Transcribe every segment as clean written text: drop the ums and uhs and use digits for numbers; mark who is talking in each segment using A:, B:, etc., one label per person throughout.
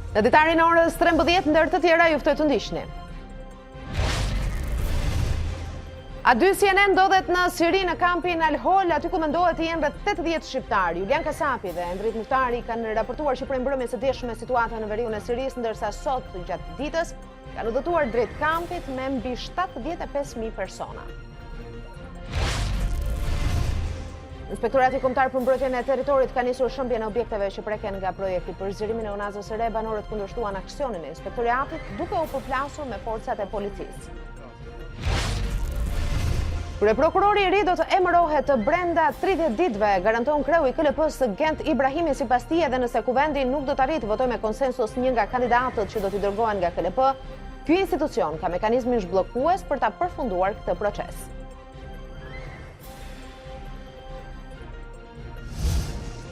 A: Në ditarin e orës 13 ndër të tjera ju ftoj të ndiqni. A2 CNN ndodhet në Siri në kampin Al-Hol, aty ku mendohet të jenë rreth 80 shqiptarë. Julian Kasapi dhe Endrit Muftari kanë raportuar që prej mbrëmjes së djeshme situata në veriun e Sirisë, ndërsa sot gjatë ditës kanë udhëtuar drejt kampit me mbi 75.000 persona. Inspektorati Kombëtar për Mbrojtjen e Territorit ka nisur shëmbjen e objekteve që preken nga projekti për zgjerimin e unazës së re. Banorët kundërshtuan aksionin e inspektoratit duke u përplasur me forcat e policisë. Kryeprokurori i ri do të emërohet brenda 30 ditëve, garanton kreu i KLP-s Gent Ibrahimi. Sipas tij, edhe nëse kuvendi nuk do të arrijë të votojë me konsensus një nga kandidatët që do t'i dërgohen nga KLP, ky institucion ka mekanizmin zhbllokues për ta përfunduar këtë proces.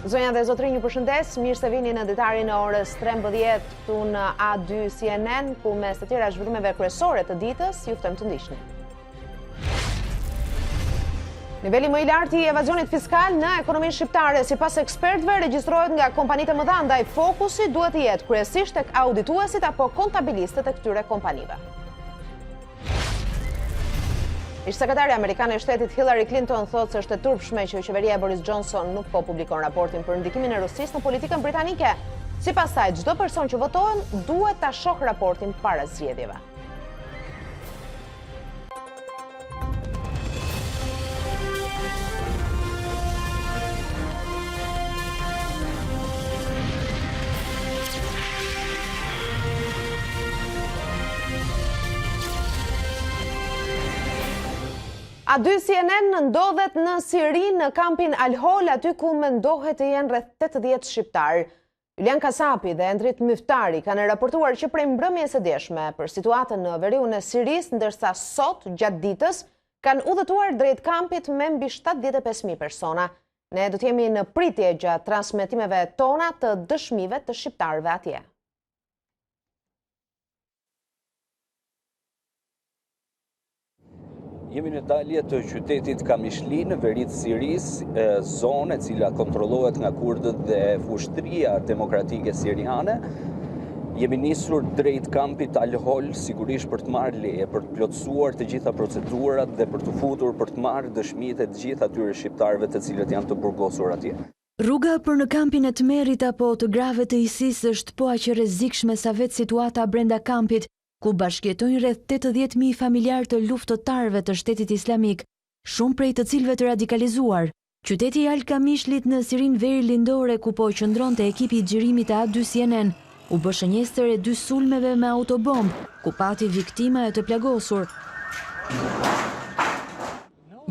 A: Zonja dhe zotrinj, ju përshëndes, mirë se vini në ditarin e orës 13 këtu në A2 CNN, ku mes të tjera zhvillimeve kryesore të ditës ju ftojmë të ndiqni. Niveli më i lartë i evazionit fiskal në ekonominë shqiptare, sipas ekspertëve, regjistrohet nga kompanitë e mëdha, ndaj fokusi duhet të jetë kryesisht tek audituesit apo kontabilistët e këtyre kompanive. Ish-sekretari amerikane e shtetit Hillary Clinton thotë se është e turpshme që qeveria e Boris Johnson nuk po publikon raportin për ndikimin e Rusisë në politikën britanike. Sipas saj, çdo person që voton duhet ta shohë raportin para zgjedhjeve. A2 CNN ndodhet në Siri në kampin Al-Hol, aty ku mendohet të jenë rreth 80 shqiptarë. Julian Kasapi dhe Endrit Muftari kanë raportuar që prej mbrëmjes së djeshme për situatën në veriun e Sirisë, ndërsa sot gjatë ditës kanë udhëtuar drejt kampit me mbi 75.000 persona. Ne do të jemi në pritje gjatë transmetimeve tona të dëshmive të shqiptarëve atje.
B: Jemi në dalje të qytetit Kamishli në veritë Sirisë, zonë e cila kontrollohet nga kurdët dhe Ushtria Demokratike Siriane. Jemi nisur drejt kampit Al-Hol, sigurisht për të marrë leje, për të plotësuar të gjitha procedurat dhe për të futur për të marrë dëshmitë e të gjitha atyre shqiptarëve të cilët janë të burgosur atje.
C: Rruga për në kampin e Tmerit apo të grave të ISIS është po aq e rrezikshme sa vetë situata brenda kampit, ku bashkjetojnë rreth 80.000 familjar të luftëtarëve të shtetit islamik, shumë prej të cilëve të radikalizuar. Qyteti i Al-Kamishlit në Sirin veri lindore, ku po qëndronte ekipi i xhirimit të A2 CNN, u bë shënjestër e 2 sulmeve me autobomb, ku pati viktima e të plagosur.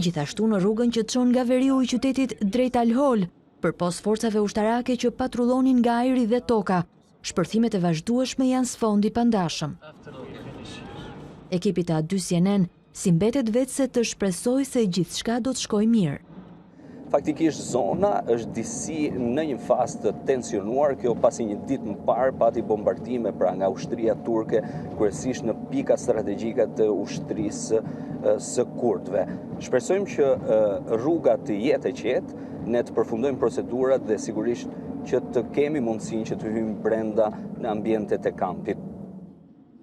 C: Gjithashtu në rrugën që çon nga veriu i qytetit drejt Al-Hol, përpos forcave ushtarake që patrullonin nga ajri dhe toka, shpërthimet e vazhdueshme janë sfondi pandashëm. Ekipi të A2 CNN si mbetet vetë se të shpresoj se gjithçka do të shkojë mirë.
B: Faktikisht zona është disi në një fazë të tensionuar, kjo pasi një ditë më parë pati bombardime pra nga ushtria turke, kryesisht në pika strategjike të ushtrisë së kurdëve. Shpresojmë që rruga të jetë e qetë, ne të përfundojmë procedurat dhe sigurisht që të kemi mundësinë që të hyjmë brenda në ambientet e kampit.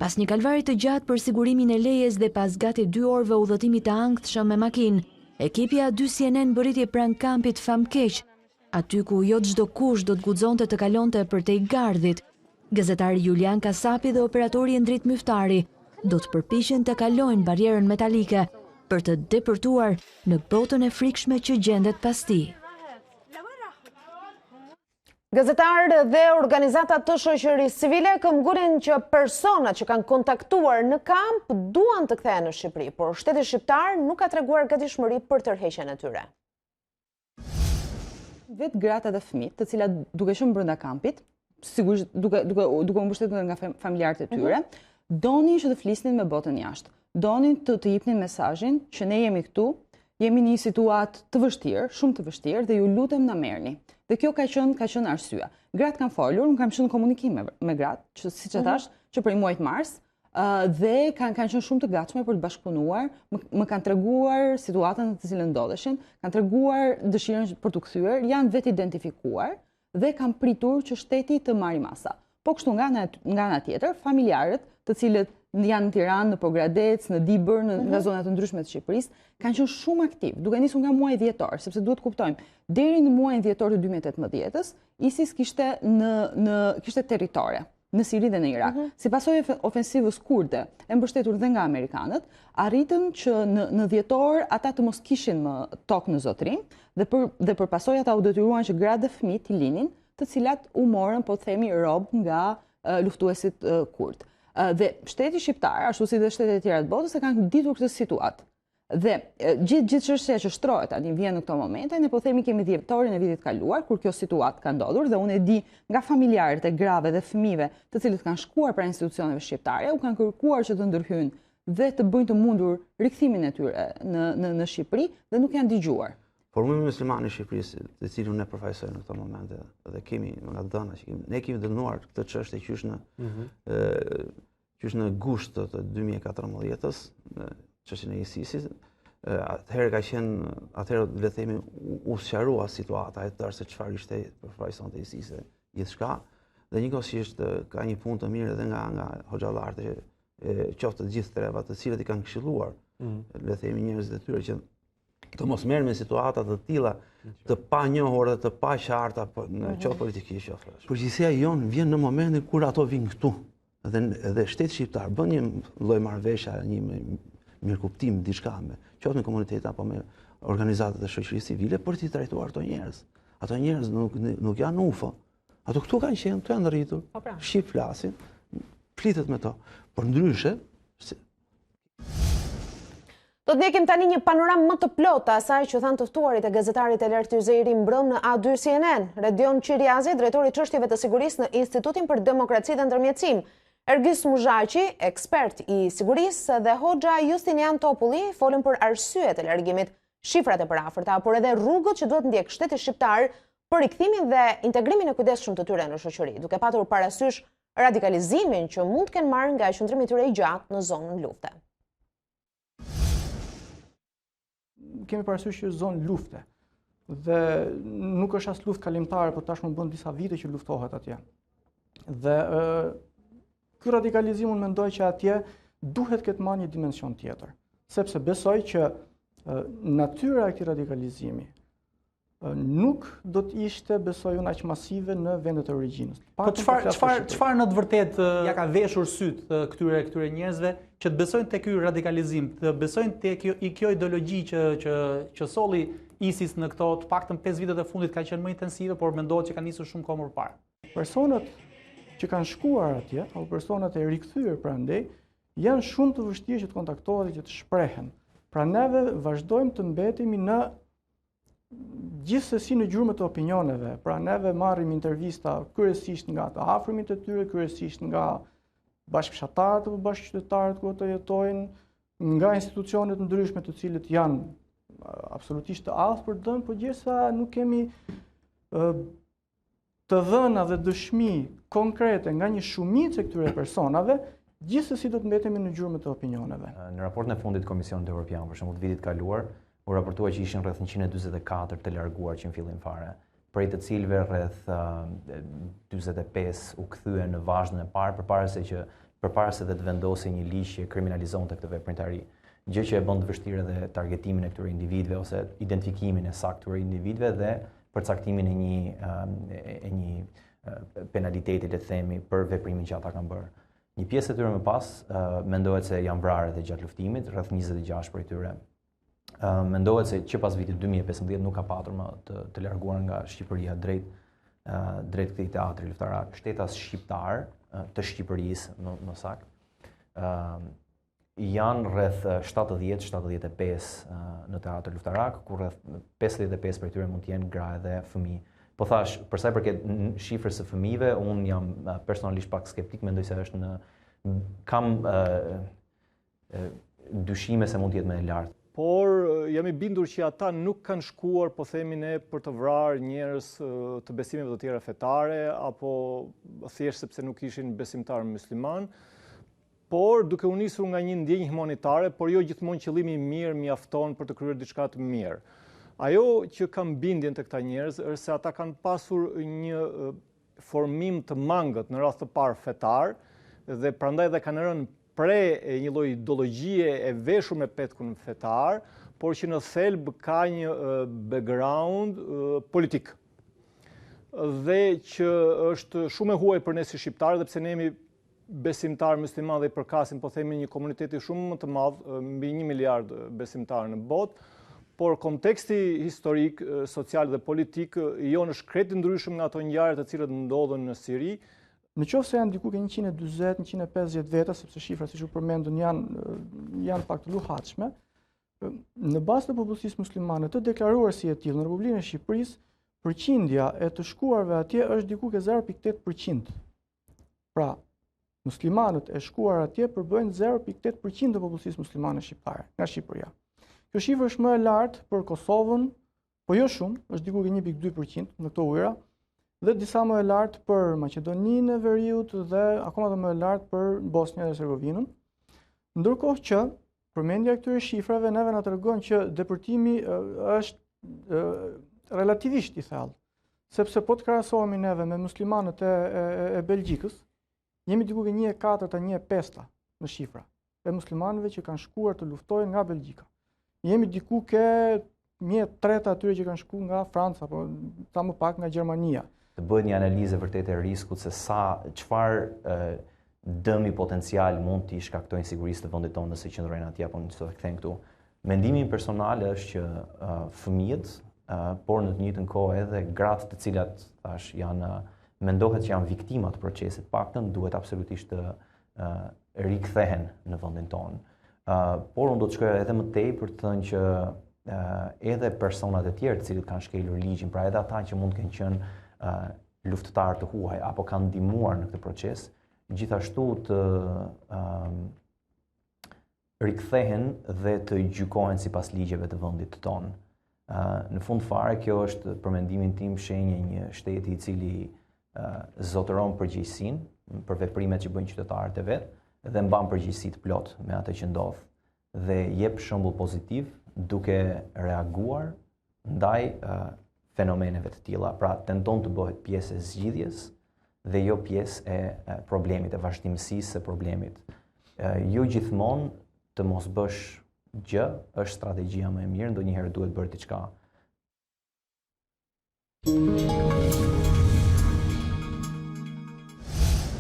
C: Pas një kalvarit të gjatë për sigurimin e lejes dhe pas gati 2 orëve udhëtimit të ankthshëm me makinë, ekipi A2 CNN bëriti pranë kampit famkeq, aty ku jo çdo kush do të guxonte të kalonte përtej gardhit. Gazetari Julian Kasapi dhe operatori Endrit Muftari do të përpiqen të kalojnë barierën metalike për të depërtuar në botën e frikshme që gjendet pas tij.
A: Gazetarë dhe organizatat të shoqërisë civile këmbgulin që personat që kanë kontaktuar në kamp duan të kthehen në Shqipëri, por shteti shqiptar nuk ka treguar gatishmëri për tërheqjen e tyre.
D: Vetë gratë dhe fëmijët, të cilat duke qenë brenda kampit, sigurisht duke u mbështetur nga familjarët e tyre, donin që të flisnin me botën jashtë. Donin të jepnin mesazhin që ne jemi këtu, jemi në një situatë të vështirë, shumë të vështirë dhe ju lutem na merrni. Dhe kjo ka qenë arsyeja. Gratë kanë folur, unë kam qenë në komunikim me gratë, që siç e thash, që prej muajit mars, dhe kanë qenë shumë të gatshme për të bashkëpunuar, më kanë treguar situatën të cilën ndodheshin, kanë treguar dëshirën për të kthyer, janë vetë identifikuar dhe kanë pritur që shteti të marrë masa. Po kështu nga ana tjetër, familjarët të cilët janë në Tiranë, në Pogradec, në Dibër, nga zonat të ndryshme të Shqipërisë, kanë qenë shumë aktiv, duke nisur nga muaji dhjetor, sepse duhet kuptojmë, deri në muajin dhjetor të 2018-s, ISIS kishte territore në Siri dhe në Irak. Si pasojë ofensivës kurde, e mbështetur dhe nga amerikanët, arritën që në dhjetor ata të mos kishin më tokë në zotërim dhe për pasojë ata u detyruan që gratë dhe fëmijë të linin, të cilat u morën, po të themi, rob nga luftuesit kurd. Dhe shteti shqiptar, ashtu si dhe shtetet e tjera të botës, e kanë ditur këtë situatë. Dhe gjithë çështja që shtrohet tani vjen në këto momente, ne po themi kemi dhjetorin e vitit kaluar, kur kjo situatë ka ndodhur, dhe unë e di nga familjarët e grave dhe fëmijëve të cilët kanë shkuar pranë institucioneve shqiptare, u kanë kërkuar që të ndërhyjnë dhe të bëjnë të mundur rikthimin e tyre në Shqipëri dhe nuk janë dëgjuar.
E: Formimi musliman i Shqipërisë, të cilin ne përfaqësojmë në këto momente, dhe kemi nga dhëna që ne kemi dënuar këtë çështje qysh në gusht të 2014-s, çështjen e ISIS-it. Atëherë le të themi u sqarua situata e tërë se çfarë ishte përfaqësonte ISIS-i gjithçka, dhe njëkohësisht ka një punë të mirë edhe nga hoxhallarët qoftë të gjithë trevat, të cilët i kanë këshilluar, le të themi njerëzit e tyre që të mos merren me situata të tilla të panjohura, të paqarta, qoftë politikisht qoftë. Përgjegjësia jon vjen në momentin kur ato vinë këtu. Dhe shteti shqiptar bën një lloj marrëveshje, një mirëkuptim, diçka qoftë me komunitet apo me organizatat e shoqërisë civile për t'i trajtuar ato njerëz. Ato njerëz nuk janë UFO. Ato këtu kanë qenë, këtu janë rritur, shqip flasin, flitet me to. Por ndryshe,
A: do të ndjekim tani një panoramë më të plotë asaj që thanë të ftuarit e gazetarit Eler Tyzeiri mbrëm në A2 CNN, Redion Qiriazi, drejtori i çështjeve të sigurisë në Institutin për Demokraci dhe Ndërmjetësim, Ergys Muzhaqi, ekspert i sigurisë, dhe Hoxha Justinian Topulli folën për arsyet e largimit, shifrat e paraafërta, por edhe rrugët që duhet ndjek shteti shqiptar për rikthimin dhe integrimin e kujdesshëm të tyre në shoqëri, duke patur parasysh radikalizimin që mund të kenë marrë nga qëndrimi i tyre i gjatë në zonën lufte.
F: Kemi parasysh që zonë lufte dhe nuk është as luftë kalimtare, por tashmë bën disa vite që luftohet atje. Dhe ky radikalizim unë mendoj që atje duhet këtë marrë një dimension tjetër, sepse besoj që natyra e këtij radikalizimi nuk do të ishte, besoj unë, aq masive në vendet e origjinës.
G: Po çfarë në të vërtetë ja ka veshur syt këtyre njerëzve që të besojnë te ky radikalizim, të besojnë te kjo ideologji që solli ISIS në këto të paktën 5 vitet e fundit ka qenë më intensive, por mendohet që ka nisur shumë kohë më parë.
F: Personat që kanë shkuar atje, apo personat e rikthyer prandej, janë shumë të vështirë që të kontaktohen dhe që të shprehen. Pra neve vazhdojmë të mbetemi në gjithsesi në gjurmët e opinioneve. Pra neve marrim intervista kryesisht nga të afërmit e tyre, kryesisht nga bashkëfshatarët apo bashkëqytetarët ku ato jetojnë, nga institucionet ndryshme të cilët janë absolutisht të aftë për dëm, por gjithsa nuk kemi të dhëna dhe dëshmi konkrete nga një shumicë e këtyre personave, gjithsesi do të mbetemi në gjurmët e opinioneve.
H: Në raportin e fundit të Komisionit Evropian, për shembull të vitit kaluar, u raportua që ishin rreth 144 të larguar që në fillim fare, prej të cilëve rreth 45 u kthyen në vazhdën e parë përpara se të vendosi një ligj që kriminalizonte këtë veprimtari. Gjë që e bën të vështirë edhe targetimin e këtyre individëve ose identifikimin e saktë këtyre individëve dhe përcaktimin e një penaliteti, le të themi, për veprimin që ata kanë bërë. Një pjesë e tyre më pas mendohet se janë vrarë edhe gjatë luftimit, rreth 26 prej tyre. Mendohet se që pas vitit 2015 nuk ka patur më të larguar nga Shqipëria drejt këtij teatri luftarak. Shtetas shqiptar të Shqipërisë, më saktë, janë rreth 70-75 në teatr luftarak, ku rreth 55 prej tyre mund të jenë gra dhe fëmijë. Po thash, për sa i përket shifrës së fëmijëve, unë jam personalisht pak skeptik, mendoj se është kam dyshime se mund të jetë më e lartë.
I: Por jam i bindur që ata nuk kanë shkuar, po themi ne, për të vrarë njerëz të besimeve të tjera fetare, apo thjesht sepse nuk ishin besimtar musliman, por duke u nisur nga një ndjenjë humanitare, por jo gjithmonë qëllimi i mirë mjafton për të kryer diçka të mirë. Ajo që kam bindjen të këta njerëz është se ata kanë pasur një formim të mangët në rast të parë fetar, dhe prandaj dhe kanë rënë pre një lloj ideologjie e veshur me petkun fetar, por që në thelb ka një background politik. Dhe që është shumë e huaj për ne si shqiptarë, dhe pse ne jemi besimtar musliman dhe i përkasim, po themi, një komuniteti shumë më të madh, mbi 1 miliard besimtarë në botë, por konteksti historik, social dhe politik jonë është krejt ndryshëm nga ato ngjarje të cilët ndodhen në Siri.
F: Në qoftë se janë diku ke 140-150 veta, sepse shifrat siç u përmendën janë pak të luhatshme, në bazë të popullsisë muslimane të deklaruar si e tillë në Republikën e Shqipërisë, përqindja e të shkuarve atje është diku ke 0.8%. Pra, muslimanët e shkuar atje përbëjnë 0.8% të popullsisë muslimane shqiptare nga Shqipëria. Kjo shifër është më e lartë për Kosovën, po jo shumë, është diku ke 1.2% në këto ujëra, dhe disa më e lartë për Maqedoninë e Veriut dhe akoma dhe më e lartë për Bosnjën dhe Hercegovinën. Ndërkohë që përmendja e këtyre shifrave neve na tregon që depërtimi është relativisht i thellë, sepse po të krahasohemi neve me muslimanët e Belgjikës, jemi diku ke 1.4-1.5 në shifra e muslimanëve që kanë shkuar të luftojnë nga Belgjika. Jemi diku ke 1/3 atyre që kanë shkuar nga Franca, apo sa më pak nga Gjermania.
H: Të bëhet një analizë vërtet e riskut se çfarë dëmi potencial mund t'i shkaktojnë sigurisë të vendit tonë nëse qëndrojnë atje apo nëse kthehen këtu. Mendimi personal është që fëmijët, por në të njëjtën kohë edhe gratë të cilat mendohet që janë viktima të procesit, paktën duhet absolutisht të rikthehen në vendin tonë. Por unë do të shkoja edhe më tej për të thënë që edhe personat e tjerë të cilët kanë shkelur ligjin, pra edhe ata që mund të kenë qenë luftëtarë të huaj apo kanë ndihmuar në këtë proces, gjithashtu të rikthehen dhe të gjykohen sipas ligjeve të vendit tonë. Në fund fare, kjo është për mendimin tim shenjë një shteti i cili zotëron përgjegjësinë për veprimet që bëjnë qytetarët e vet dhe mban përgjegjësi të plot me atë që ndodh dhe jep shembull pozitiv duke reaguar ndaj fenomeneve të tilla, pra tenton të bëhet pjesë e zgjidhjes dhe jo pjesë e problemit, e vazhdimësisë së problemit. Jo gjithmonë të mos bësh gjë është strategjia më e mirë, ndonjëherë duhet bërë diçka.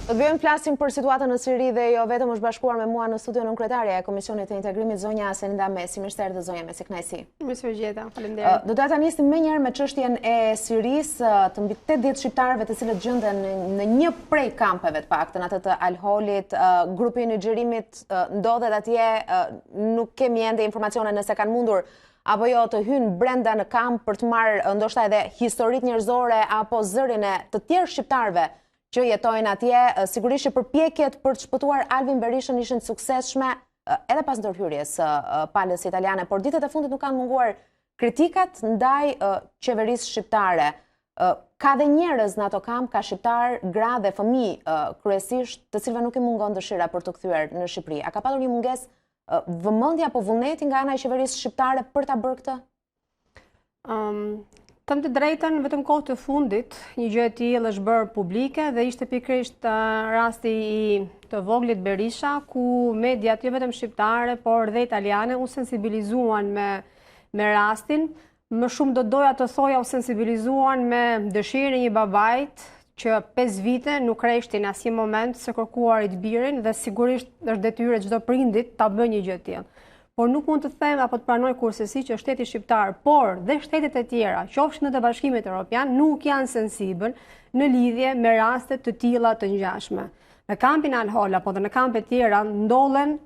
A: Do të vjen flasim për situatën në Siri dhe jo vetëm është bashkuar me mua në studion nënkryetarja e Komisionit të Integrimit zonja Senida Mesi. Mirëserdhë zonja Mesi, kënaqësi.
J: Mirësevgjeta, faleminderit.
A: Do ta nisim më njëherë me çështjen e Sirisë, të mbi 80 shqiptarëve të cilët gjenden në një prej kampeve të paktën, atë të Al-Holit, grupi i Nigjerimit ndodhet atje, nuk kemi ende informacione nëse kanë mundur apo jo të hynë brenda në kamp për të marrë ndoshta edhe historitë njerëzore apo zërin e të tjerë shqiptarëve që jetojnë atje. Sigurisht që përpjekjet për të shpëtuar Alvin Berishën ishin të suksesshme edhe pas ndërhyrjes së palës italiane, por ditët e fundit nuk kanë munguar kritikat ndaj qeverisë shqiptare. Ka dhe njerëz në ato kamp, ka shqiptar, gra dhe fëmijë kryesisht, të cilëve nuk i mungon dëshira për të kthyer në Shqipëri. A ka patur një mungesë vëmendje apo vullneti nga ana e qeverisë shqiptare për ta bërë këtë?
J: Them të drejtën, vetëm kohë të fundit, një gjë e tillë është bërë publike dhe ishte pikërisht rasti i të voglit Berisha, ku mediat jo vetëm shqiptare, por dhe italiane u sensibilizuan me rastin. Më shumë do doja të thoja u sensibilizuan me dëshirën e një babait që 5 vite nuk reshti në asnjë moment se kërkuarit birin dhe sigurisht është detyrë çdo prindit ta bëjë një gjë të tillë. Por nuk mund të them apo të pranoj kurrësisht që shteti shqiptar, por dhe shtetet e tjera, qofshin në të Bashkimit Evropian, nuk janë sensibël në lidhje me raste të tilla të ngjashme. Në kampin Al-Hol apo dhe në kampe të tjera ndodhen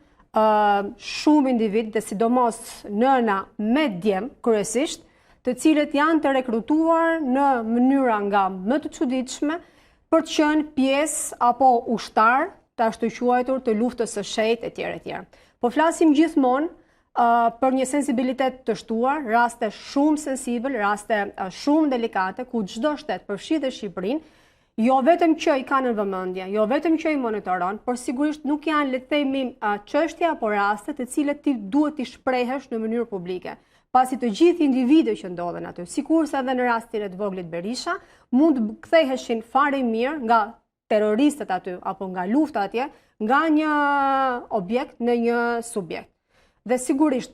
J: shumë individ, dhe sidomos nëna me djem kryesisht, të cilët janë të rekrutuar në mënyra nga më të çuditshme për të qenë pjesë apo ushtar të ashtu quajtur të luftës së shenjtë etj. Po flasim gjithmonë për një sensibilitet të shtuar, raste shumë sensibël, raste shumë delikate, ku çdo shtet, përfshi dhe Shqipërinë, jo vetëm që i kanë në vëmendje, jo vetëm që i monitoron, por sigurisht nuk janë, le të themi, çështje apo raste të cilët ti duhet t'i shprehesh në mënyrë publike. pasi të gjithë individët që ndodhen aty, sikurse edhe në rastin e të voglit Berisha, mund të ktheheshin fare mirë nga terroristët aty apo nga lufta atje, nga një objekt në një subjekt. Dhe sigurisht,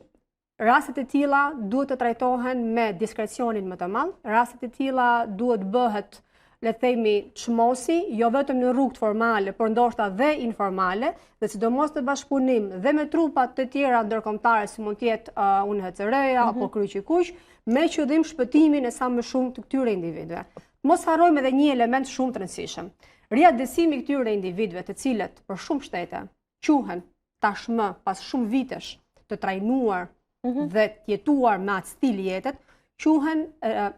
J: rastet e tilla duhet të trajtohen me diskrecionin më të madh, rastet e tilla duhet bëhet, le të themi, çmosi, jo vetëm në rrugë formale, por ndoshta dhe informale, dhe sidomos të bashkëpunim dhe me trupat të tjera ndërkombëtare, si mund të jetë UNHCR-ja apo Kryqi Kuq, me qëllim shpëtimin e sa më shumë të këtyre individëve. Mos harrojmë edhe një element shumë të rëndësishëm. Riadësimi i këtyre individëve, të cilët për shumë shtete quhen tashmë pas shumë vitesh të trajnuar dhe të jetuar me atë stil jetet, quhen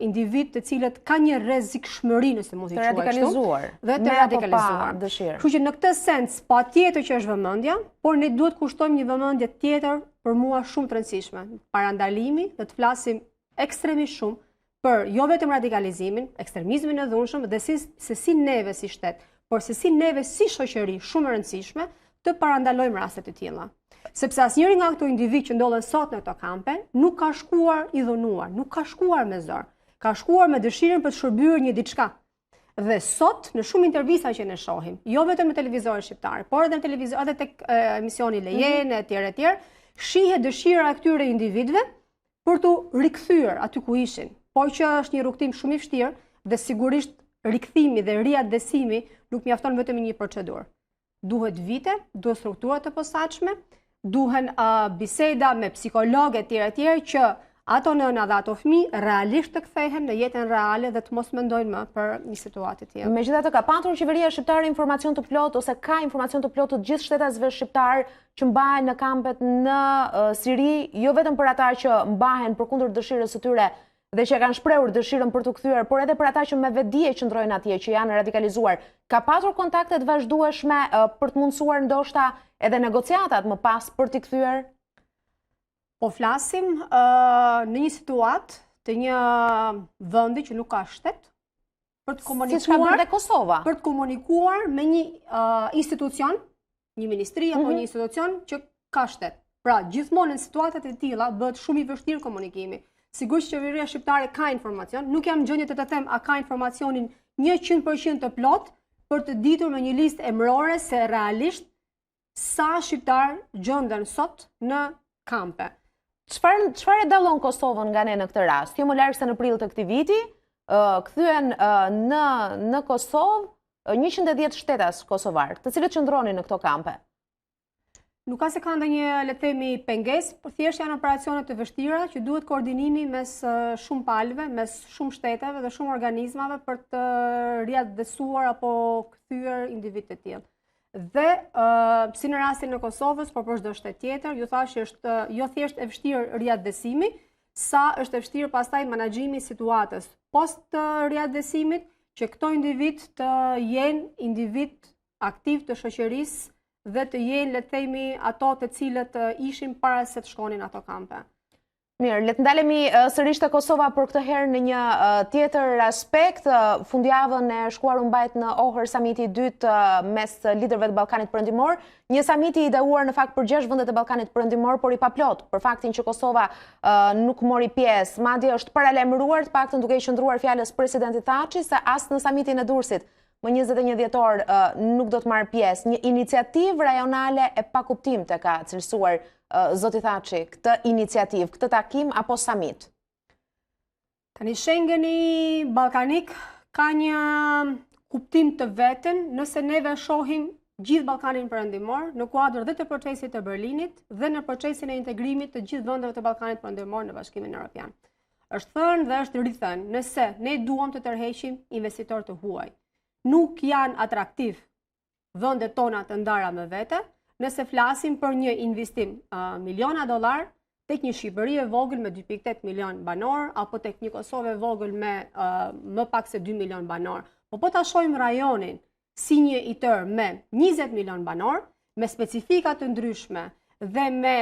J: individ të cilët ka një rrezikshmëri, nëse mund t'i quaj kështu, dhe të radikalizuar. Kështu që në këtë sens, patjetër që është vëmendja, por ne duhet kushtojmë një vëmendje tjetër për mua shumë të rëndësishme, parandalimi, dhe të flasim ekstremisht shumë për jo vetëm radikalizimin, ekstremizmin e dhunshëm, dhe se si neve si shtet, por se si neve si shoqëri shumë e rëndësishme të parandalojmë rastet e tilla. Sepse asnjëri nga këto individ që ndodhen sot në këto kampe nuk ka shkuar i dhunuar, nuk ka shkuar me zor, ka shkuar me dëshirën për të shërbyer një diçka. Dhe sot në shumë intervista që ne shohim, jo vetëm në televizorin shqiptar, por edhe në televizor, edhe tek emisioni Lejen e tjerë, shihet dëshira e këtyre individëve për të rikthyer aty ku ishin, por që është një rrugtim shumë i vështirë dhe sigurisht rikthimi dhe riadësimi nuk mjafton vetëm një procedurë. Duhet vite, duhet struktura të posaçme, duhen biseda me psikologë e tjerë që ato nëna dhe ato fëmijë realisht të kthehen në jetën reale dhe të mos mendojnë më për një situatë të tillë.
A: Megjithatë, ka patur qeveria shqiptare informacion të plot ose ka informacion të plot të gjithë shtetasve shqiptar që mbahen në kampet në Siri, jo vetëm për ata që mbahen përkundër dëshirës së tyre dhe që kanë shprehur dëshirën për të kthyer, por edhe për ata që me vetdije qëndrojnë atje, që janë radikalizuar. Ka patur kontakte të vazhdueshme për të mundësuar ndoshta edhe negociatat më pas për t'i kthyer?
J: Po flasim në një situatë të një vendi që nuk ka shtet, për të komunikuar,
A: si ka bërë dhe Kosova,
J: për të komunikuar me një institucion, një ministri apo një institucion që ka shtet. Pra, gjithmonë në situatat e tilla bëhet shumë i vështirë komunikimi. Sigurisht qeveria shqiptare ka informacion, nuk jam në gjendje të them a ka informacionin 100% të plot për të ditur me një listë emërore se realisht sa shqiptar gjenden sot në kampe.
A: Çfarë e dallon Kosovën nga ne në këtë rast? Jo më larg se në prill të këtij viti, kthyen në Kosovë 110 shtetas kosovar, të cilët qëndronin në këto kampe.
J: Nuk ka se ka ndonjë, le të themi, pengesë, por thjesht janë operacione të vështira që duhet koordinimi mes shumë palëve, mes shumë shteteve dhe shumë organizmave për të riadësuar apo kthyer individ të tillë. Dhe si në rastin e Kosovës, por për çdo shtet tjetër, ju thash është jo thjesht e vështirë riadësimi, sa është e vështirë pastaj menaxhimi i situatës post riadësimit, që këto individ të jenë individ aktiv të shoqërisë dhe të jenë, le të themi, ato të cilët ishin para se të shkonin ato kampe.
A: Mirë, le të ndalemi sërish te Kosova për këtë herë në një tjetër aspekt. Fundjavën e shkuar u mbajt në Ohër samiti i dytë mes liderëve të Ballkanit Perëndimor, një samiti i ideuar në fakt për 6 vendet e Ballkanit Perëndimor, por i paplot për faktin që Kosova nuk mori pjesë. Madje është paralajmëruar, të paktën duke i qëndruar fjalës presidentit Thaçi se as në samitin e Durrësit më 21 dhjetor nuk do të marrë pjesë. Një iniciativë rajonale e pakuptim të ka cilësuar zoti Thaçi këtë iniciativë, këtë takim apo samit?
J: Tani Schengeni ballkanik ka një kuptim të veten nëse neve shohim gjithë Ballkanin Perëndimor në kuadër dhe të procesit të Berlinit dhe në procesin e integrimit të gjithë vendeve të Ballkanit Perëndimor në Bashkimin Evropian. Është thënë dhe është rithënë, nëse ne duam të tërheqim investitor të huaj, nuk janë atraktiv vendet tona të ndara me vete, nëse flasim për një investim miliona dollar tek një Shqipëri e vogël me 2.8 milion banor, apo tek një Kosovë e vogël me më pak se 2 milion banor. Po ta shohim rajonin si një i tërë me 20 milion banor, me specifika të ndryshme dhe me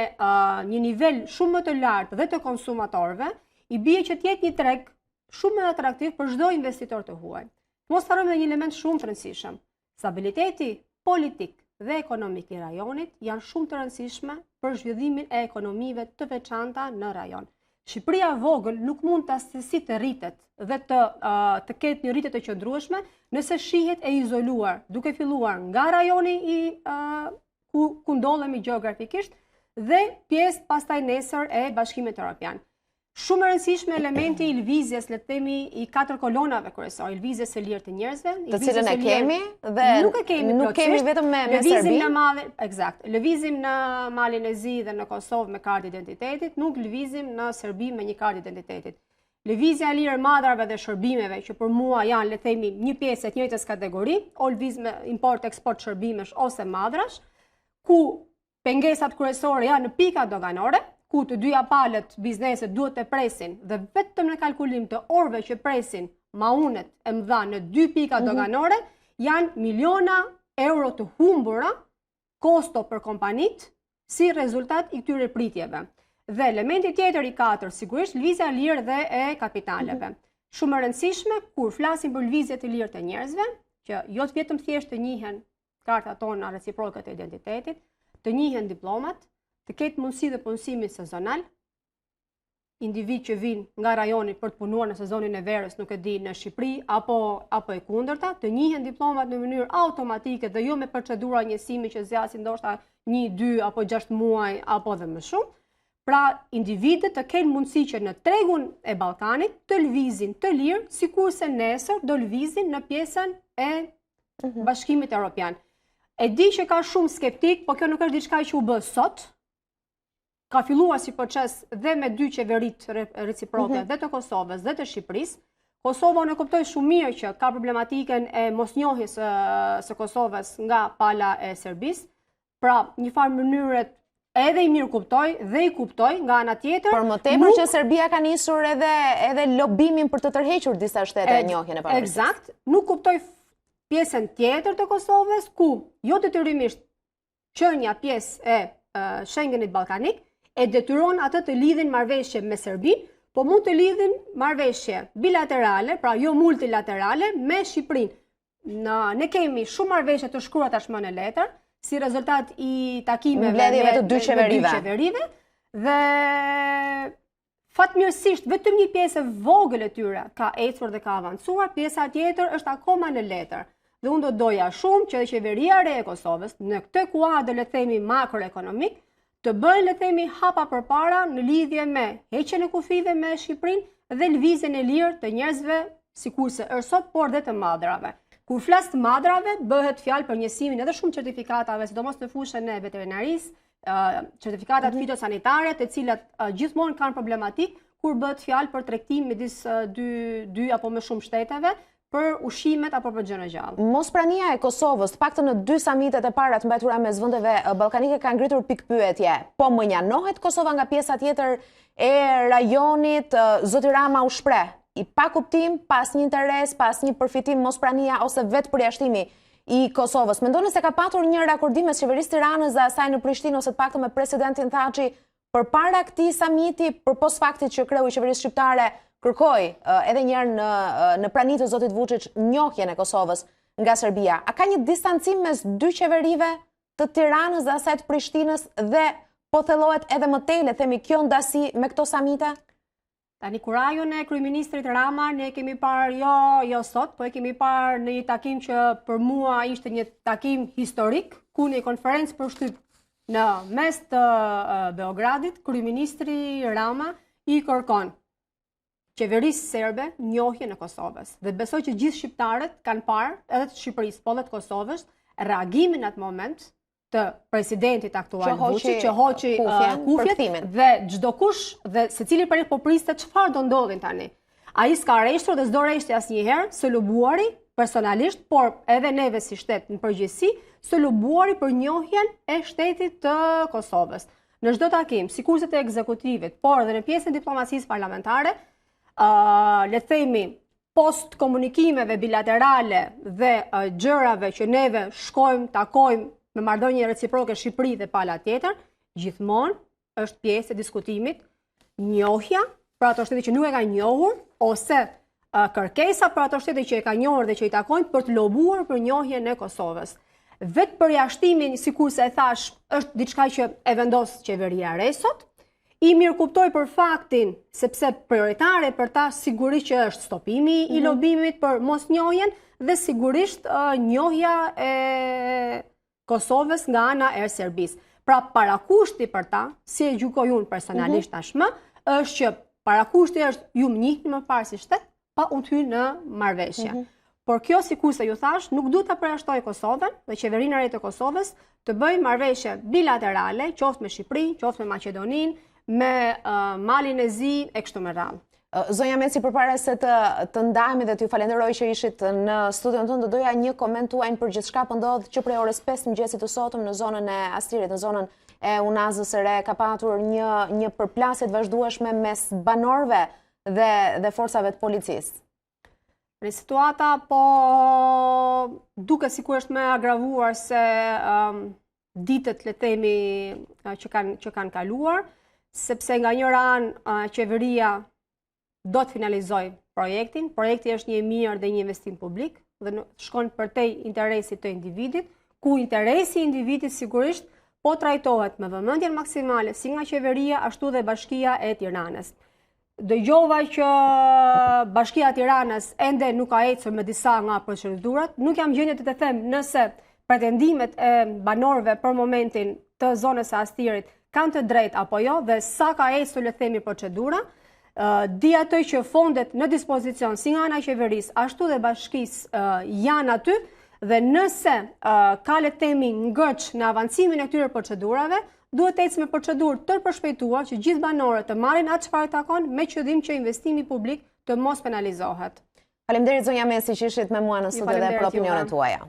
J: një nivel shumë më të lartë dhe të konsumatorëve, i bie që të jetë një treg shumë më atraktiv për çdo investitor të huaj. Mos harrojmë një element shumë të rëndësishëm. Stabiliteti politik dhe ekonomik i rajonit janë shumë të rëndësishme për zhvillimin e ekonomive të veçanta në rajon. Shqipëria e vogël nuk mund të astësi të rritet dhe të ketë një rritje të qëndrueshme nëse shihet e izoluar, duke filluar nga rajoni ku ndodhemi gjeografikisht dhe pjesë pastaj nesër e Bashkimit Evropian. Shumë e rëndësishme elementi i lëvizjes, le të themi, i 4 kolonave kryesore, i lëvizjes së lirë të njerëzve,
A: të cilën e kemi dhe nuk kemi vetëm me Serbi.
J: Lëvizim në Malin e Zi dhe në Kosovë me kartë identitetit, nuk lëvizim në Serbi me një kartë identitetit. Lëvizja e lirë madrave dhe shërbimeve, që për mua janë, le të themi, një pjesë e të njëjtës kategori, o lëvizje me import-eksport shërbimesh ose madrash, ku pengesat kryesore janë në pika doganore, ku të dyja palët bizneset duhet të presin dhe vetëm në kalkulim të orëve që presin maunet e mëdha në 2 pika doganore, janë miliona euro të humbura kosto për kompanit si rezultat i këtyre pritjeve. Dhe elementi tjetër i 4, sigurisht, lëvizja e lirë dhe e kapitaleve. Shumë e rëndësishme kur flasim për lëvizje të lirë të njerëzve, që jo të vetëm thjesht të njihen kartat tona reciproke të identitetit, të njihen diplomat, të ketë mundësi dhe punësimi sezonal, individ që vinë nga rajoni për të punuar në sezonin e verës, nuk e di, në Shqipëri, apo e kundërta, të njihen diplomat në mënyrë automatike dhe jo me procedura njësimi që zjasin ndoshta 1, 2 apo 6 muaj apo dhe më shumë. Pra, individet të kenë mundësi që në tregun e Ballkanit të lëvizin të lirë, sikurse nesër do lëvizin në pjesën e Bashkimit Evropian. E di që ka shumë skeptik, po kjo nuk është diçka që u bë sot. Ka filluar si proces dhe me 2 qeverit reciproke dhe të Kosovës dhe të Shqipërisë. Kosova në kuptoj shumë mirë që ka problematikën e mosnjohjes së Kosovës nga pala e Serbisë. Pra, një farë mënyrë edhe i mirë kuptoj dhe i kuptoj nga ana tjetër.
A: Por më tepër që Serbia ka nisur edhe lobimin për të tërhequr disa shtete e njohjen e pavarësisë.
J: Eksakt, nuk kuptoj pjesën tjetër të Kosovës ku jo detyrimisht qenia pjesë e Schengenit ballkanik e detyron atë të lidhin marrëveshje me Serbinë, po mund të lidhin marrëveshje bilaterale, pra jo multilaterale, me Shqipërinë. Ne kemi shumë marrëveshje të shkruara tashmë në letër, si rezultat i takimeve
A: me të dy qeverive
J: dhe fatmirësisht vetëm një pjesë vogël e tyre ka ecur dhe ka avancuar, pjesa tjetër është akoma në letër. Dhe unë do doja shumë që qeveria e re e Kosovës në këtë kuadër, le të themi, makroekonomik, të bëjnë, le të themi, hapa përpara në lidhje me heqjen e kufive me Shqipërinë dhe lëvizjen e lirë të njerëzve, sikurse është sot, por dhe të madrave. Kur flas të madrave, bëhet fjalë për njësimin edhe shumë certifikatave, sidomos në fushën e veterinarisë, certifikatat fitosanitare, të cilat gjithmonë kanë problematik kur bëhet fjalë për tregtim midis dy apo më shumë shteteve për ushqimet apo për gjëra gjallë.
A: Mosprania e Kosovës, të paktën në 2 samitet e para të mbajtura mes vendeve ballkanike ka ngritur pikpyetje. Po mënjanohet Kosova nga pjesa tjetër e rajonit? Zoti Rama u shpreh i pa kuptim, pas një interes, pas një përfitim mosprania ose vetë përjashtimi i Kosovës. Mendoni se ka patur një rakordim mes qeverisë Tiranës dhe asaj në Prishtinë ose të paktën me presidentin Thaçi përpara këtij samiti, përpos faktit që kreu i qeverisë shqiptare kërkoi edhe një herë në praninë të zotit Vučić njohjen e Kosovës nga Serbia. A ka një distancim mes 2 qeverive të Tiranës dhe asaj të Prishtinës dhe po thellohet edhe më tej, le themi, kjo ndasi me këto samite?
J: Tani kurajon e kryeministrit Rama ne kemi parë jo sot, po e kemi parë në një takim që për mua ishte një takim historik, ku në një konferencë përshtyp në mes të Beogradit, kryeministri Rama i kërkon qeverisë serbe njohje në Kosovës. Dhe besoj që gjithë shqiptarët kanë parë, edhe të Shqipërisë, po dhe të Kosovës, reagimin në atë moment të presidentit aktual Vučić, që hoqi kufjet dhe çdo kush dhe secili prej po priste çfarë do ndodhin tani. Ai s'ka rreshtur dhe s'do rreshti asnjëherë së lobuari personalisht, por edhe neve si shtet në përgjithësi, së lobuari për njohjen e shtetit të Kosovës. Në çdo takim, sikurse të ekzekutivit, por edhe në pjesën e diplomacisë parlamentare, le të themi, post komunikimeve bilaterale dhe gjërave që neve shkojmë, takojmë me marrëdhënie reciproke Shqipëri dhe pala tjetër, gjithmonë është pjesë e diskutimit njohja për ato shtete që nuk e ka njohur, ose kërkesa për ato shtete që e ka njohur dhe që i takojnë për të lobuar për njohjen e Kosovës. Vetë përjashtimin, sikurse e thash, është diçka që e vendos qeveria e re sot. I mirë kuptoj për faktin, sepse prioritare për ta sigurisht që është stopimi i lobimit për mos njohjen dhe sigurisht njohja e Kosovës nga ana e Serbisë. Pra parakushti për ta, si e gjykoj unë personalisht tashmë, është që parakushti është ju më njihni më parë si shtet, pa u hyrë në marrëveshje. Por kjo, sikurse ju thash, nuk duhet ta përjashtoj Kosovën dhe qeverinë e re të Kosovës të bëjë marrëveshje bilaterale, qoftë me Shqipërinë, qoftë me Maqedoninë, me Malin e Zi e kështu me radhë.
A: Zonja Meci, përpara se të ndajemi dhe t'ju falenderoj që ishit në studion tonë, do doja një koment tuajnë për gjithçka po ndodh që prej orës 5 mëngjesit të sotëm në zonën e Astirit, në zonën e Unazës së Re, ka patur një përplasje të vazhdueshme mes banorëve dhe forcave të policisë.
J: Në situata po duke sikur është më agravuar se ditët le themi që kanë kaluar, sepse nga njëra anë qeveria do të finalizoj projektin. Projekti është një mirë dhe një investim publik dhe shkon përtej interesit të individit, ku interesi i individit sigurisht po trajtohet me vëmendjen maksimale si nga qeveria ashtu dhe Bashkia e Tiranës. Dëgjova që Bashkia e Tiranës ende nuk ka ecur me disa nga procedurat. Nuk jam gjendje të them nëse pretendimet e banorëve për momentin të zonës së Astirit kanë të drejtë apo jo dhe sa ka ecur le të themi procedura. Di atë që fondet në dispozicion si nga ana e qeverisë ashtu dhe bashkisë janë aty dhe nëse ka le të themi ngërç në avancimin e këtyre procedurave, duhet të ecë me procedurë të përshpejtuar që gjithë banorët të marrin atë çfarë takon me qëllim që investimi publik të mos penalizohet.
A: Faleminderit zonja Mesi që ishit me mua në studio dhe për opinionet tuaja.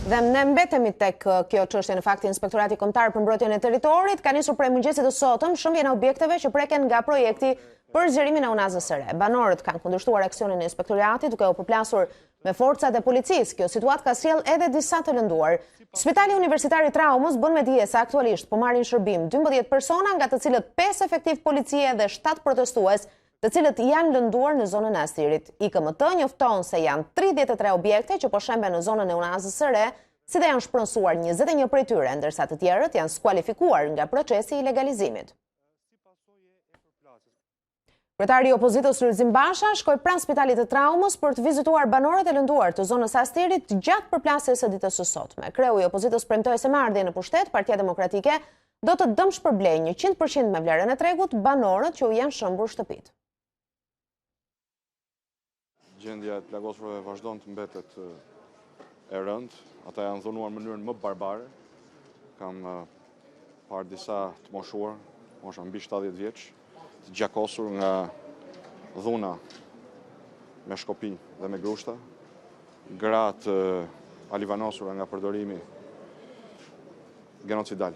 A: Dhe ne mbetemi tek kjo çështje, në fakt Inspektorati Kombëtar për Mbrojtjen e Territorit ka nisur prej mëngjesit të sotëm shëmbjen e objekteve që preken nga projekti për zgjerimin e Unazës së Re. Banorët kanë kundërshtuar aksionin e inspektoratit duke u përplasur me forcat e policisë. Kjo situatë ka sjell edhe disa të lënduar. Spitali Universitar i Traumës bën me dije se aktualisht po marrin shërbim 12 persona, nga të cilët 5 efektiv policie dhe 7 protestues, të cilët janë lënduar në zonën e Astirit. IKMT njofton se janë 33 objekte që po shemben në zonën e Unazës së Re, si dhe janë shpronësuar 21 prej tyre, ndërsa të tjerët janë skualifikuar nga procesi i legalizimit. Kryetari i opozitës Lulzim Basha shkoi pranë Spitalit të Traumës për të vizituar banorët e lënduar të zonës Astirit gjatë përplasjes së ditës së sotme. Kreu i opozitës premtoi se me ardhjen në pushtet, Partia Demokratike do të dëmshpërblejë 100% me vlerën e tregut banorët që u janë shëmbur shtëpitë.
K: Gjendja e plagosurve vazhdon të mbetet e rëndë. Ata janë dhunuar në mënyrën më barbare. Kam parë disa të moshuar, mosha mbi 70 vjeç, të gjakosur nga dhuna me shkopi dhe me grushta, gratë alivanosura nga përdorimi genocidal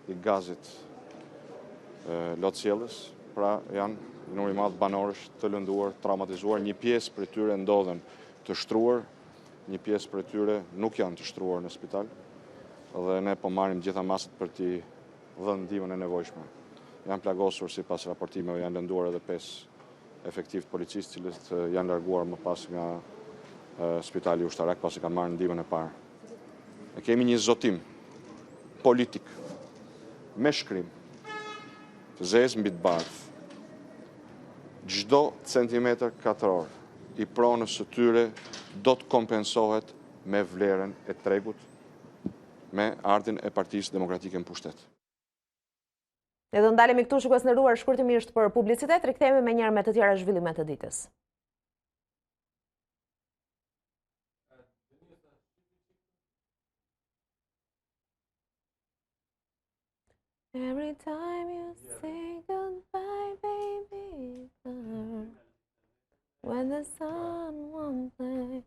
K: i gazit lotësjellës, pra janë numri i madh banorësh të lënduar, traumatizuar, një pjesë prej tyre ndodhen të shtruar, një pjesë prej tyre nuk janë të shtruar në spital, dhe ne po marrim gjitha masat për t'i dhënë ndihmën e nevojshme. Janë plagosur sipas raportimeve, janë lënduar edhe 5 efektiv policisë, cilët janë larguar më pas nga spitali ushtarak pasi kanë marrë ndihmën e parë. Ne kemi një zotim politik me shkrim të zezë mbi të bardhë. Çdo centimetër katror i pronës së tyre do të kompensohet me vlerën e tregut, me ardhin e Partisë Demokratike në pushtet.
A: Ne do ndalemi këtu, shikues nderuar, shkurtimisht për publicitet, rikthehemi me njëherë me të tjera zhvillime të ditës. Every time you say goodbye, baby, when the sun won't play.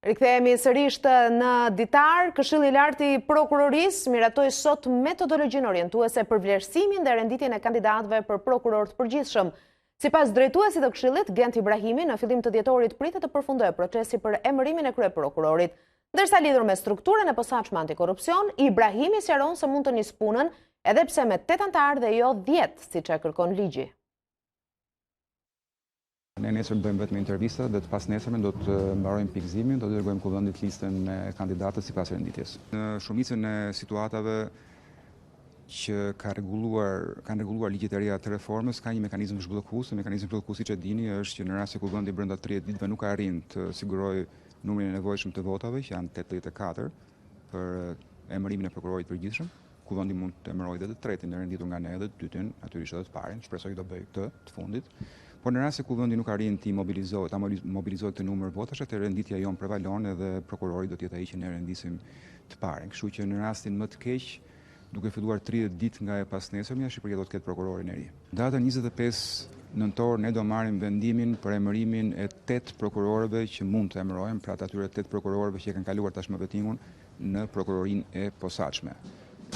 A: Rikthehemi sërish në Ditar. Këshilli i lartë i prokurorisë miratoi sot metodologjinë orientuese për vlerësimin dhe renditjen e kandidatëve për prokuror të përgjithshëm. Sipas drejtuesit të Këshillit, Gent Ibrahimi, në fillim të dhjetorit pritet të përfundojë procesi për emërimin e kryeprokurorit. Ndërsa lidhur me strukturën e posaçme antikorrupsion, Ibrahimi sqaron se mund të nisë punën edhe pse me 8 anëtar dhe jo 10, siç e kërkon ligji.
L: Ne nesër bëjmë vetëm intervista dhe pas nesërme do të mbarojmë pikëzimin, do të dërgojmë kuvendit listën e kandidatëve sipas renditjes. Në shumicën e situatave që kanë rregulluar ligjet e reja të reformës, ka një mekanizëm zhbllokues. Mekanizmi zhbllokues, siç e dini, është që në rast se kuvendi brenda 30 ditëve nuk arrin të sigurojë numrin e nevojshëm të votave, që janë 84 për emërimin e prokurorit përgjithshëm, kuvendi mund të emërojë edhe të tretin e renditur nga ne dhe të dytin, natyrisht edhe të parin. Shpresoj do bëj këtë të fundit. Por në rast se kuvendi nuk arrin të mobilizojë këtë numër votash, atëherë renditja jon prevalon edhe prokurori do të jetë ai që ne rendisim të parën. Kështu që në rastin më të keq, duke filluar 30 ditë nga e pasnesërmja, Shqipëria do të ketë prokurorin e ri. Data 25 nëntor ne do marrim vendimin për emërimin e 8 prokurorëve që mund të emërohen, pra të atyre 8 prokurorëve që kanë kaluar tashmë vetingun në prokurorinë e posaçme.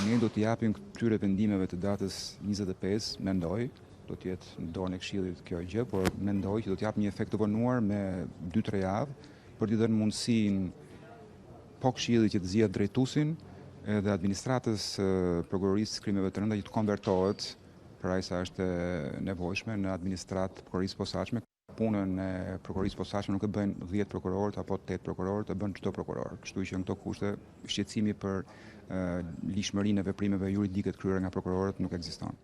L: Ne do të japim këtyre vendimeve të datës 25, mendoj, do të jetë në dorën e Këshillit kjo gjë, por mendoj që do të jap një efekt të vonuar me 2-3 javë për t'i dhënë mundësinë po Këshillit që të zgjedhë drejtuesin edhe administratës prokurorisë krimeve të rënda që të konvertohet për aq sa është nevojshme në administratë prokurorisë posaçme. Punën e prokurorisë posaçme nuk e bëjnë 10 prokurorët apo 8 prokurorët, e bën çdo prokuror. Kështu që në këto kushte shqetësimi për lishmërinë e veprimeve juridike të kryera nga prokurorët nuk ekziston.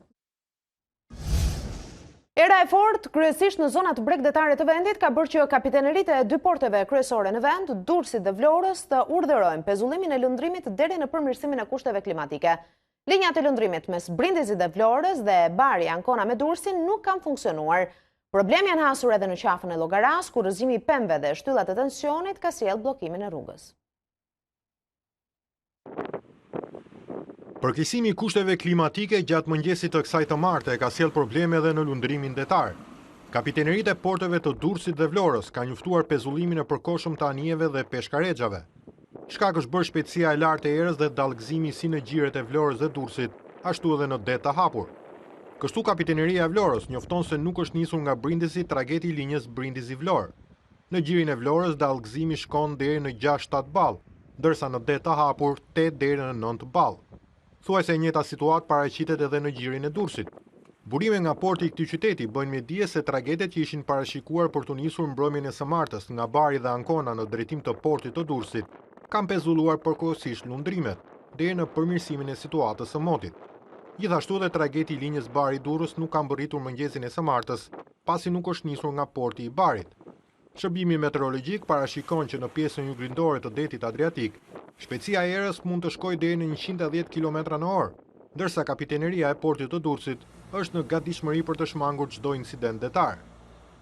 A: Era e fortë, kryesisht në zonat bregdetare të vendit, ka bërë që kapiteneritë e 2 porteve kryesore në vend, Durrësit dhe Vlorës, të urdhërojnë pezullimin e lëndrimit deri në përmirësimin e kushteve klimatike. Linjat e lëndrimit mes Brindizit dhe Vlorës dhe bari Ankona me Durrësin nuk kanë funksionuar. Problemi janë hasur edhe në qafën e Llogaras, ku rrëzimi i pemëve dhe shtyllat e tensionit ka sjellë bllokimin e rrugës.
M: Përkeqësimi i kushteve klimatike gjatë mëngjesit të kësaj të martë ka sjellë probleme edhe në lundrimin detar. Kapiteneritë e porteve të Durrësit dhe Vlorës kanë njoftuar pezullimin e përkohshëm të anijeve dhe peshkarexhave. Shkak është bërë shpejtësia e lartë e erës dhe dallgëzimi si në gjiret e Vlorës dhe Durrësit, ashtu edhe në det të hapur. Kështu kapiteneria e Vlorës njofton se nuk është nisur nga Brindisi trageti i linjës Brindisi-Vlorë. Në gjirin e Vlorës dallgëzimi shkon deri në 6-7 ball, ndërsa në det të hapur 8 deri në 9 ball. Thuajse e njëjta situatë paraqitet edhe në gjirin e Durrësit. Burime nga porti i këtij qyteti bëjnë me dije se tragedet që ishin parashikuar për të nisur mbrëmjen e së martës nga bari dhe Ankona në drejtim të portit të Durrësit, kanë pezulluar përkohësisht lundrimet, deri në përmirësimin e situatës së motit. Gjithashtu dhe tragedi i linjës Bari-Durrës nuk ka mbërritur mëngjesin e së martës, pasi nuk është nisur nga porti i barit. Shërbimi meteorologjik parashikon që në pjesën juglindore të detit Adriatik, shpejtësia e erës mund të shkojë deri në 110 km/h, ndërsa kapiteneria e portit të Durrësit është në gatishmëri për të shmangur çdo incident detar.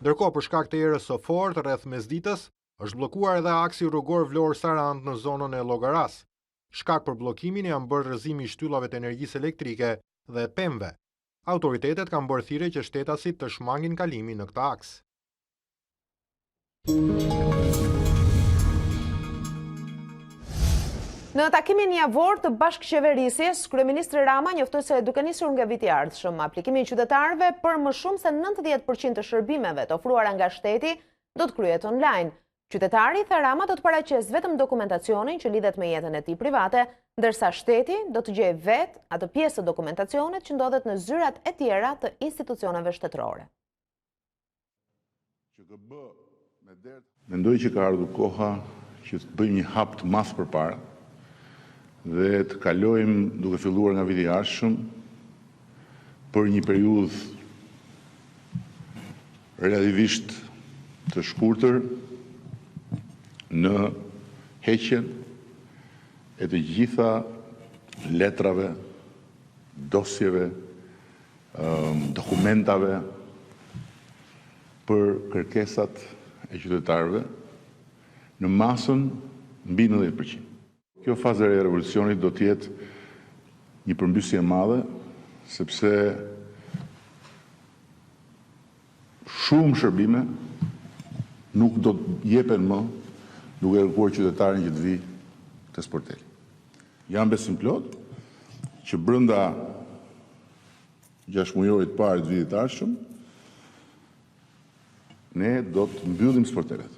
M: Ndërkohë, për shkak të erës së fortë rreth mesditës, është bllokuar edhe aksi rrugor Vlorë-Sarandë në zonën e Llogaras. Shkak për bllokimin janë bërë rrëzimi i shtyllave të energjisë elektrike dhe pemëve. Autoritetet kanë bërë thirrje që shtetasit të shmangin kalimin në këtë aks.
A: Në takimin javor të bashkëqeverisjes, kryeministri Rama njoftoi se duke nisur nga viti i ardhshëm, aplikimi i qytetarëve për më shumë se 90% të shërbimeve të ofruara nga shteti do të kryhet online. Qytetari, tha Rama, do të paraqes vetëm dokumentacionin që lidhet me jetën e tij private, ndërsa shteti do të gjejë vetë atë pjesë të dokumentacionit që ndodhet në zyrat e tjera të institucioneve shtetërore.
N: Mendoj që ka ardhur koha që të bëjmë një hap të madh përpara dhe të kalojmë duke filluar nga viti i ardhshëm për një periudhë relativisht të shkurtër në heqjen e të gjitha letrave, dosjeve, dokumentave për kërkesat e qytetarëve në masën mbi 90%. Kjo fazë e revolucionit do të jetë një përmbysje e madhe, sepse shumë shërbime nuk do të jepen më duke kërkuar qytetarin që të vi të sporteli. Jam besim plot që brenda 6 mujorit parë të vitit ardhshëm ne do të mbyllim sportelet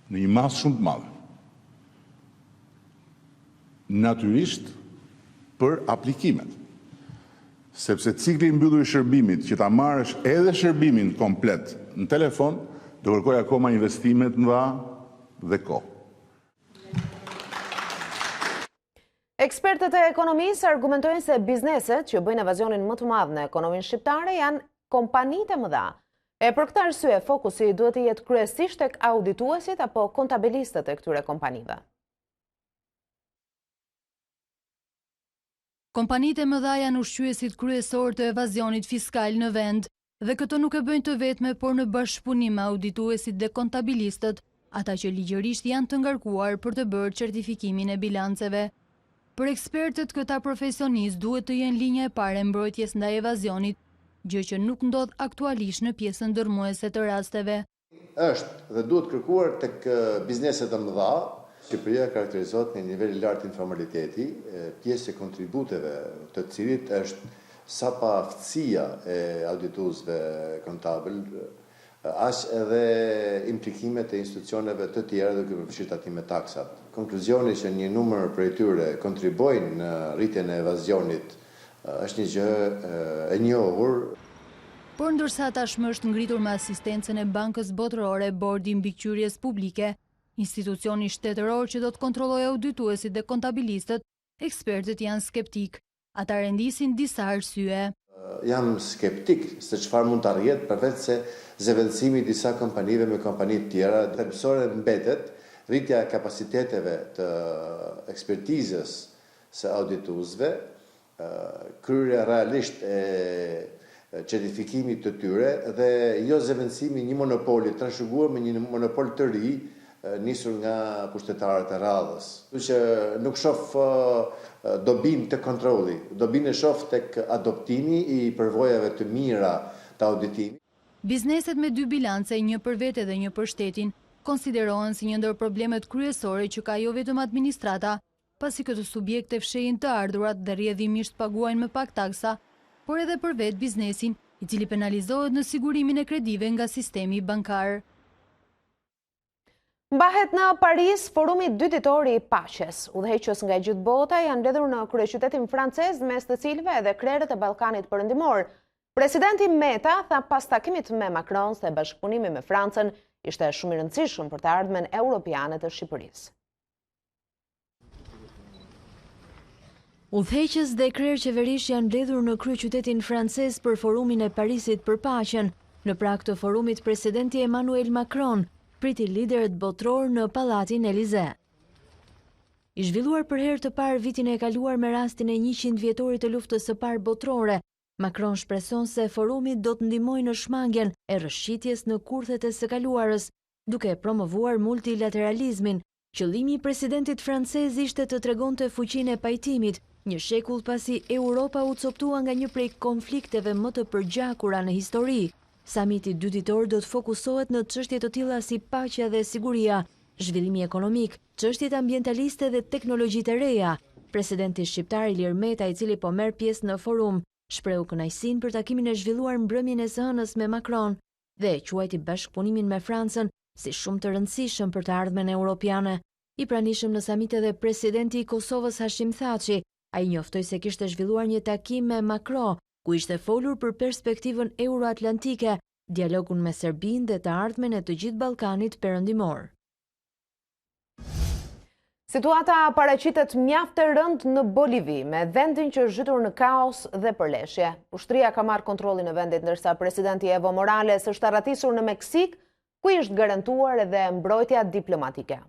N: në një masë shumë të madhe. Natyrisht për aplikimet. Sepse cikli i mbyllur i shërbimit që ta marrësh edhe shërbimin komplet në telefon do kërkojë akoma investime të mëdha dhe kohë.
A: Ekspertët e ekonomisë argumentojnë se bizneset që bëjnë evazionin më të madh në ekonominë shqiptare janë kompanitë e mëdha. E për këtë arsye fokusi duhet të jetë kryesisht tek audituesit apo kontabilistët e këtyre kompanive.
C: Kompanitë e mëdha janë ushqyesit kryesor të evazionit fiskal në vend dhe këto nuk e bëjnë të vetme, por në bashkëpunim me audituesit dhe kontabilistët, ata që ligjërisht janë të ngarkuar për të bërë certifikimin e bilanceve. Për ekspertët, këta profesionistë duhet të jenë linja e parë e mbrojtjes ndaj evazionit, gjë që nuk ndodh aktualisht në pjesën ndërmuese të rasteve.
O: Është dhe duhet kërkuar tek bizneset e mëdha. Shqipëria karakterizohet në nivel i lartë informaliteti, pjesë e kontributeve të cilit është sa pa aftësia e audituesve kontabël, as edhe implikimet e institucioneve të tjera duke përfshirë tatime taksat. Konkluzioni që një numër prej tyre kontribojnë në rritjen e evazionit është një gjë e njohur.
C: Por ndërsa tashmë është ngritur me asistencën e Bankës Botërore, Bordi Mbikëqyrjes Publike, institucioni shtetëror që do të kontrollojë audituesit dhe kontabilistët, ekspertët janë skeptik. Ata rendisin disa arsye.
O: Jam skeptik se çfarë mund të arrihet përveç se zëvendësimi i disa kompanive me kompani të tjera. Thelbësore mbetet rritja e kapaciteteve të ekspertizës së audituesve, kryerja realisht e certifikimit të tyre dhe jo zëvendësimi një monopoli trashëguar me një monopol të ri nisur nga pushtetarët e radhës. Që nuk shoh dobin të kontrolli, dobin e shoh tek adoptimi i përvojave të mira të auditimit.
C: Bizneset me dy bilance, një për vete dhe një për shtetin, konsiderohen si një ndër problemet kryesore që ka jo vetëm administrata, pasi këto subjekte fshehin të ardhurat dhe rrjedhimisht paguajnë më pak taksa, por edhe për vetë biznesin, i cili penalizohet në sigurimin e kredive nga sistemi bankar.
A: Mbahet në Paris forumi 2 ditori i paqes. Udhëheqës nga gjithë bota janë mbledhur në kryeqytetin francez, mes të cilëve edhe krerët e Ballkanit Perëndimor. Presidenti Meta tha pas takimit me Macron se bashkëpunimi me Francën ishte shumë i rëndësishëm për të ardhmen europiane të Shqipërisë.
C: Udhëheqës dhe krerë qeverish janë mbledhur në kryeqytetin francez për forumin e Parisit për paqen. Në prag të forumit, presidenti Emmanuel Macron priti liderët botror në Pallatin Elysee. I zhvilluar për herë të parë vitin e kaluar me rastin e 100 vjetorit të luftës së parë botrore, Macron shpreson se forumi do të ndihmojë në shmangjen e rrëshqitjes në kurthet e së kaluarës, duke promovuar multilateralizmin. Qëllimi i presidentit francez ishte të tregonte fuqinë e pajtimit, një shekull pasi Europa u coptua nga një prej konflikteve më të përgjakura në histori. Samiti 2 ditor do të fokusohet në çështje të tilla si paqja dhe siguria, zhvillimi ekonomik, çështjet ambientaliste dhe teknologjitë e reja. Presidenti shqiptar Ilir Meta, i cili po merr pjesë në forum, shprehu kënaqësinë për takimin e zhvilluar mbrëmjen e së hënës me Macron dhe quajti bashkëpunimin me Francën si shumë të rëndësishëm për të ardhmen europiane. I pranishëm në samit edhe presidenti i Kosovës Hashim Thaçi. Ai njoftoi se kishte zhvilluar një takim me Macron, ku ishte folur për perspektivën euroatlantike, dialogun me Serbinë dhe të ardhmen e të gjithë Ballkanit Perëndimor.
A: Situata paraqitet mjaft e rëndë në Bolivi, me vendin që është zhytur në kaos dhe përleshje. Ushtria ka marrë kontrollin e vendit, ndërsa presidenti Evo Morales është arratisur në Meksik, ku i është garantuar edhe mbrojtja diplomatike.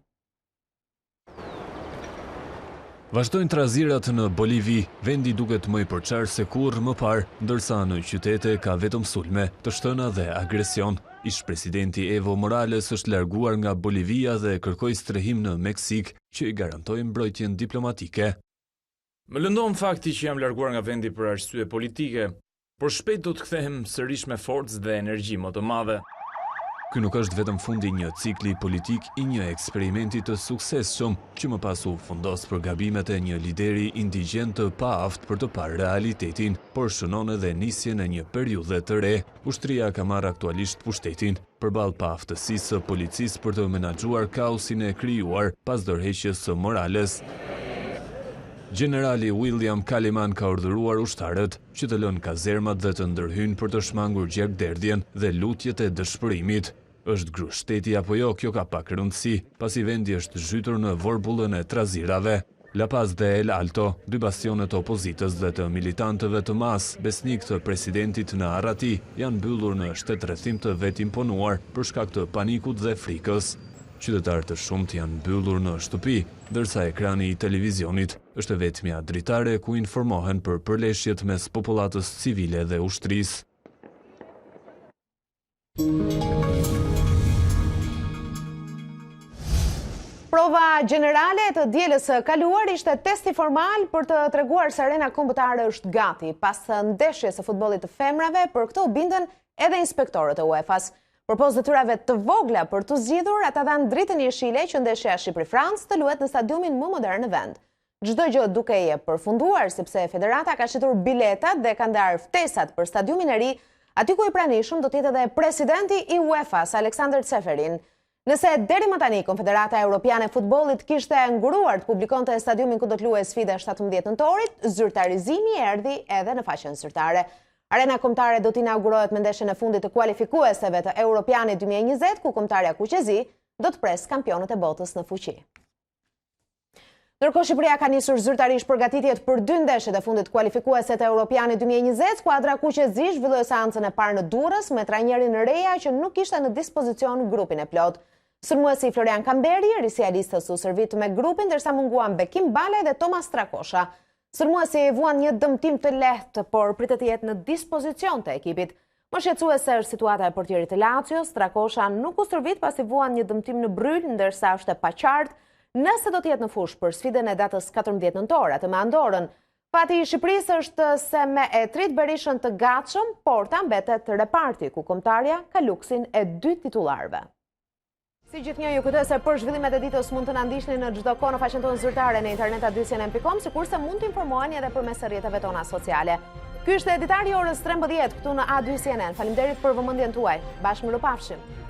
P: Vazhdojnë trazirat në Bolivi, vendi duket më i përçarë se kurrë më parë, ndërsa në qytete ka vetëm sulme, të shtëna dhe agresion. Ish-presidenti Evo Morales është larguar nga Bolivia dhe kërkoi strehim në Meksik, që i garantojnë mbrojtjen diplomatike.
Q: Më lëndon fakti që jam larguar nga vendi për arsye politike, por shpejt do të kthehem sërish me forcë dhe energji më të madhe.
P: Ky nuk është vetëm fundi një cikli politik i një eksperimenti të suksesshëm që më pas u fundos për gabimet e një lideri indigjen të paaft për të parë realitetin, por shënon edhe nisjen e një periudhe të re. Ushtria ka marrë aktualisht pushtetin përballë paaftësisë së policisë për të menaxhuar kaosin e krijuar pas dorëheqjes së Morales. Generali William Kaliman ka urdhëruar ushtarët që të lënë kazermat dhe të ndërhyjnë për të shmangur gjergderdhjen dhe lutjet e dëshpërimit. Është gru shteti apo jo, kjo ka pak rëndësi, pasi vendi është zhytur në vorbullën e trazirave. La Paz dhe El Alto, dy bastionet opozitës dhe të militantëve të mas, besnik të presidentit në Arati, janë mbyllur në shtetërrethim të vet imponuar për shkak të panikut dhe frikës. Qytetarë të shumt janë mbyllur në shtëpi, ndërsa ekrani i televizionit është vetmja dritare ku informohen për përleshjet mes popullatës civile dhe ushtrisë.
A: Prova generale të dielës së kaluar ishte testi formal për të treguar se arena kombëtare është gati. Pas ndeshjes së futbollit të femrave, për këtë u bindën edhe inspektorët e UEFA-s. Përpos detyrave të vogla për të zgjidhur, ata dhanë dritën jeshile që ndeshja Shqipëri-Francë të luhet në stadiumin më modern në vend. Çdo gjë duke i përfunduar sepse federata ka shitur biletat dhe ka ndarë ftesat për stadiumin e ri, aty ku i pranishëm do të jetë edhe presidenti i UEFA-s, Aleksander Ceferin. Nëse deri më tani Konfederata Europiane e Futbollit kishte nguruar të publikonte stadiumin ku do të luajë sfida 17 nëntorit, zyrtarizimi erdhi edhe në faqen zyrtare. Arena kombëtare do të inaugurohet me ndeshjen e fundit të kualifikueseve të Europianit 2020, ku kombëtarja Kuqezi do të pres kampionët e botës në fuqi. Ndërkohë Shqipëria ka nisur zyrtarisht përgatitjet për 2 ndeshjet e fundit kualifikuese të Europianit 2020, skuadra Kuqezi zhvilloi seancën e parë në Durrës me trajnerin Reja që nuk kishte në dispozicion grupin e plot. Sulmuesi Florian Kamberi, risialistës u servit me grupin, ndërsa munguan Bekim Balaj dhe Tomas Trakosha. Sulmuesi vuan një dëmtim të lehtë, por pritet të jetë në dispozicion të ekipit. Më shqetësuese është situata e portierit të Lazios. Trakosha nuk u servit pasi vuan një dëmtim në bryl, ndërsa është e paqartë nëse do të jetë në fushë për sfidën e datës 14 nëntor, atë me Andorën. Fati i Shqipërisë është se me Etrit Berishën të gatshëm, porta mbetet reparti, ku kombëtarja ka luksin e 2 titullarëve. Si gjithnjë ju kujtoj se për zhvillimet e ditës mund të na ndiqni në çdo kohë në faqen tonë zyrtare në internet @2cnn.com, sikurse mund të informoheni edhe përmes rrjeteve tona sociale. Ky është Ditari orës 13 këtu në A2 CNN. Faleminderit për vëmendjen tuaj. Bashkë mirupafshim.